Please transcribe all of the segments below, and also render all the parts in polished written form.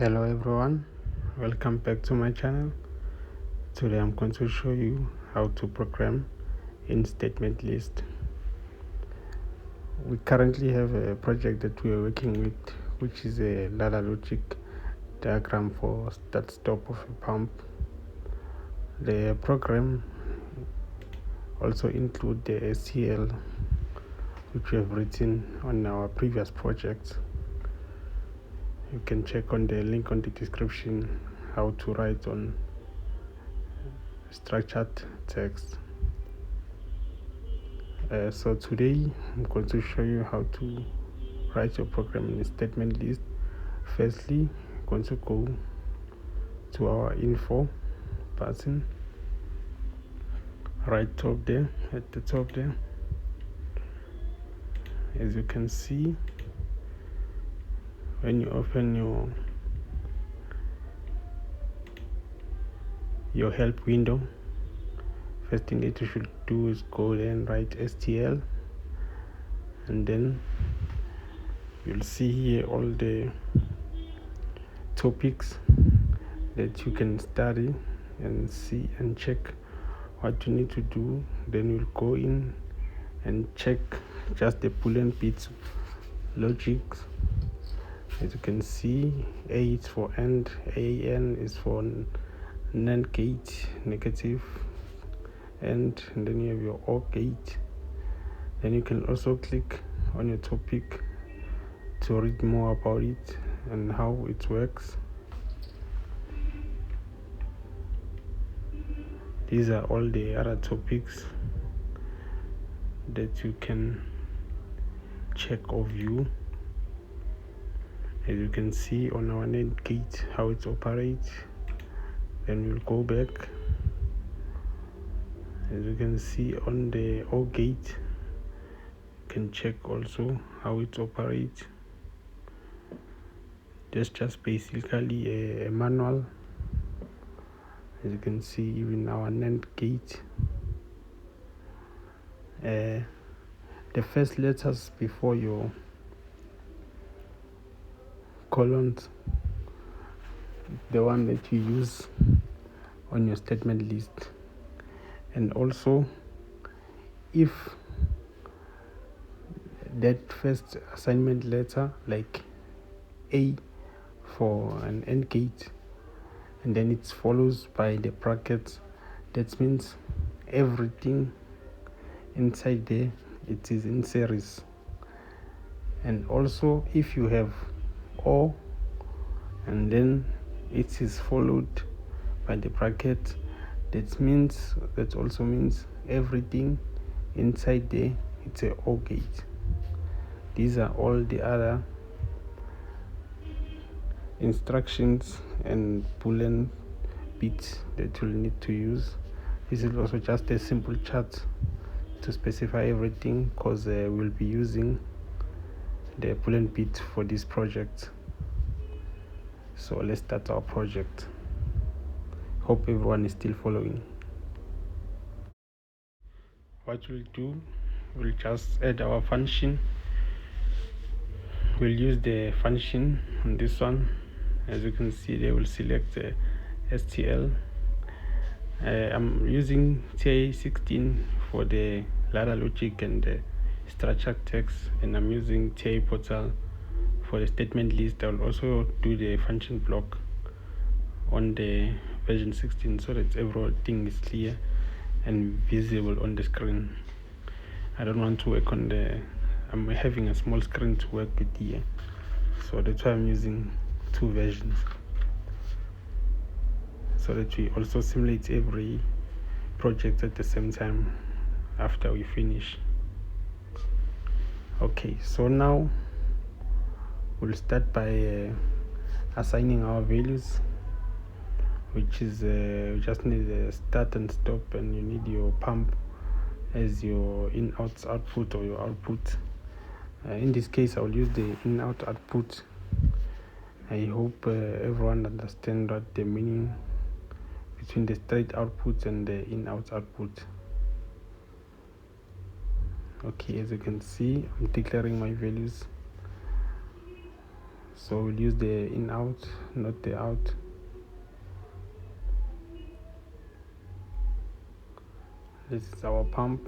Hello everyone, welcome back to my channel. Today I'm going to show you how to program in statement list. We currently have a project that we are working with, which is a ladder logic diagram for start-stop of a pump. The program also includes the STL, which we have written on our previous projects. You can check on the link on the description how to write on structured text. So today I'm going to show you how to write your program in a statement list. Firstly, I'm going to go to our info button right top there, at the top there. As you can see, when you open your help window, first thing that you should do is go there and write STL, and then you'll see here all the topics that you can study and see and check what you need to do. Then you'll go in and check just the Boolean bits logics. As you can see, A is for AND, AN is for NAND gate, negative, and then you have your OR gate. Then you can also click on your topic to read more about it and how it works. These are all the other topics that you can check or view. As you can see on our NAND gate how it operates. Then we'll go back. As you can see on the OR gate, you can check also how it operates. That's just basically a manual. As you can see, even our NAND gate, the first letters before your colons, the one that you use on your statement list. And also, if that first assignment letter, like A for an AND gate, and then it's follows by the brackets, that means everything inside there, it is in series. And also, if you have OR and then it is followed by the bracket, that also means everything inside there, it's a OR gate. These are all the other instructions and Boolean bits that you'll need to use. This is also just a simple chart to specify everything, because we'll be using the Boolean bit for this project. So let's start our project. Hope everyone is still following. What we'll do, we'll just add our function. We'll use the function on this one. As you can see, they will select STL. I'm using TIA 16 for the ladder logic and the structured text, and I'm using TIA portal for the statement list. I'll also do the function block on the version 16 so that everything is clear and visible on the screen. I don't want to work on I'm having a small screen to work with here, so that's why I'm using two versions, so that we also simulate every project at the same time after we finish. Okay, so now we'll start by assigning our values, which is we just need a start and stop, and you need your pump as your in-out output or your output. In this case, I'll use the in-out output. I hope everyone understands what the meaning between the straight output and the in-out output. Okay, as you can see, I'm declaring my values. so we'll use the in out, not the out. This is our pump.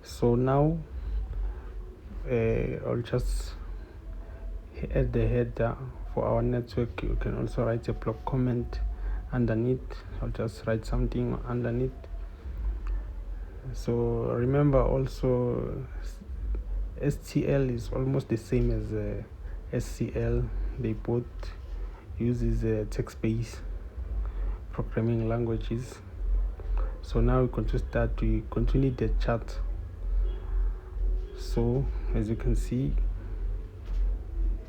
So now I'll just add the header for our network. You can also write a block comment underneath. I'll just write something underneath. So remember also STL is almost the same as SCL. They both uses text-based programming languages. So now we're going to start. We continue the chart. So as you can see,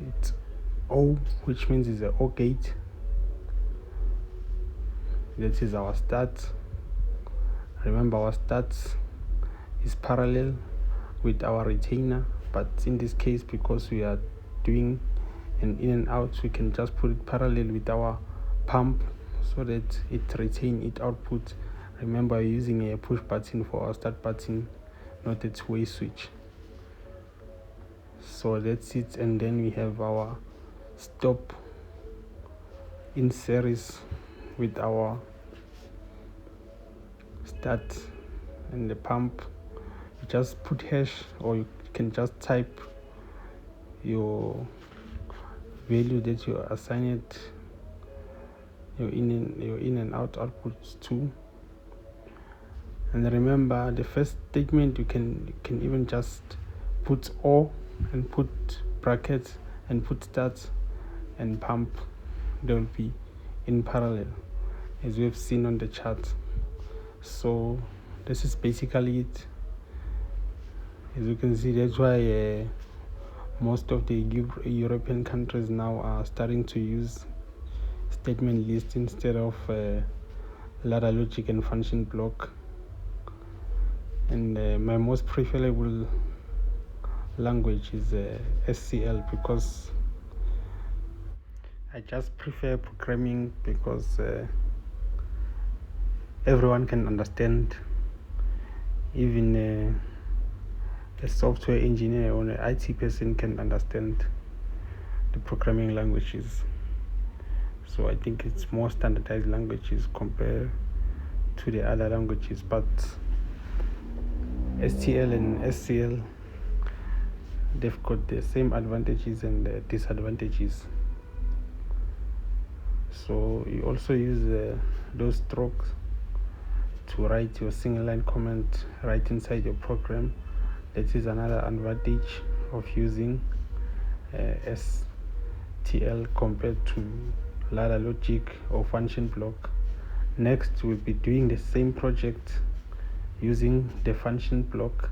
it's O, which means it's an O gate. That is our start. Remember, our start is parallel with our retainer, but in this case, because we are doing an in and out, we can just put it parallel with our pump so that it retain its output. Remember, we're using a push button for our start button, not a two-way switch. So that's it, and then we have our stop in series with our start and the pump. You just put hash, or you can just type your value that you assign it your in and out outputs to. And remember, the first statement you can even just put or and put brackets and put start and pump. They will be in parallel, as we have seen on the chart. So this is basically it. As you can see, that's why most of the European countries now are starting to use statement list instead of ladder logic and function block. And my most preferable language is SCL, because I just prefer programming, because everyone can understand. Even a software engineer or an IT person can understand the programming languages. So I think it's more standardized languages compared to the other languages. But STL and SCL, they've got the same advantages and disadvantages. So you also use those strokes to write your single line comment right inside your program. That is another advantage of using STL compared to ladder logic or function block. Next, we'll be doing the same project using the function block,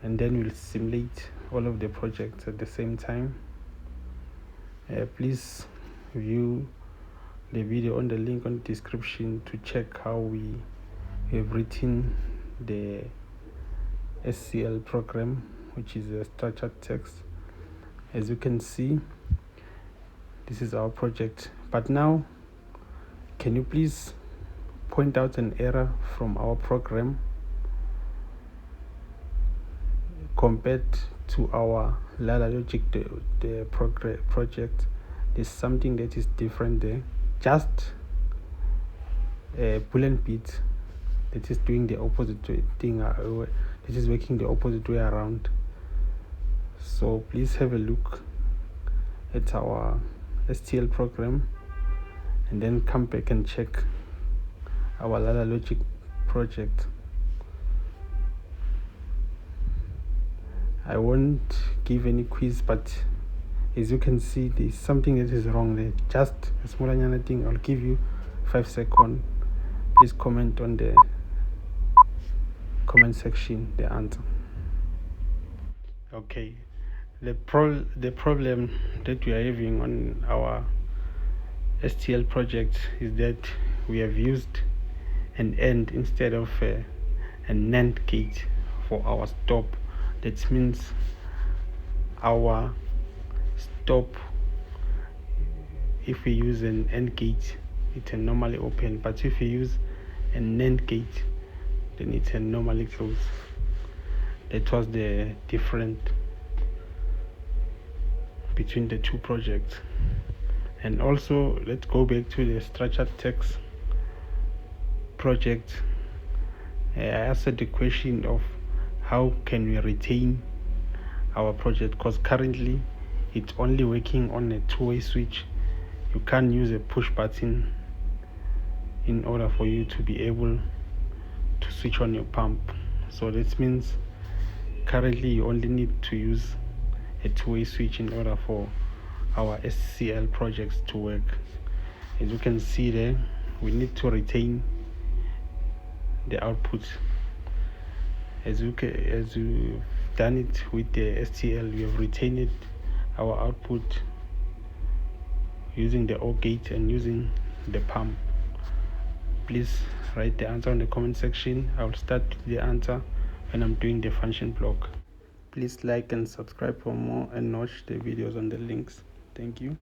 and then we'll simulate all of the projects at the same time. Please view the video on the link on the description to check how we have written the SCL program, which is a structured text. As you can see, this is our project. But now, can you please point out an error from our program compared to our ladder logic, the project? There's something that is different there. Just a Boolean bit that is doing the opposite thing, that is working the opposite way around. So please have a look at our STL program and then come back and check our ladder logic project. I won't give any quiz, but as you can see, there's something that is wrong there. Just a small thing. I'll give you 5 seconds. Please comment on the comment section the answer. Okay, the problem that we are having on our STL project is that we have used an AND instead of a NAND gate for our stop. That means our stop, if we use an AND gate, it can normally open, but if we use a NAND gate, then it can normally close. That was the difference between the two projects. And also, let's go back to the structured text project. I asked the question of how can we retain our project, because currently it's only working on a two-way switch. You can't use a push button in order for you to be able to switch on your pump. So that means currently you only need to use a two-way switch in order for our STL projects to work. As you can see there, we need to retain the output. As you've done it with the STL, we have retained our output using the OR gate and using the pump. Please write the answer in the comment section. I will start the answer when I'm doing the function block. Please like and subscribe for more and watch the videos on the links. Thank you.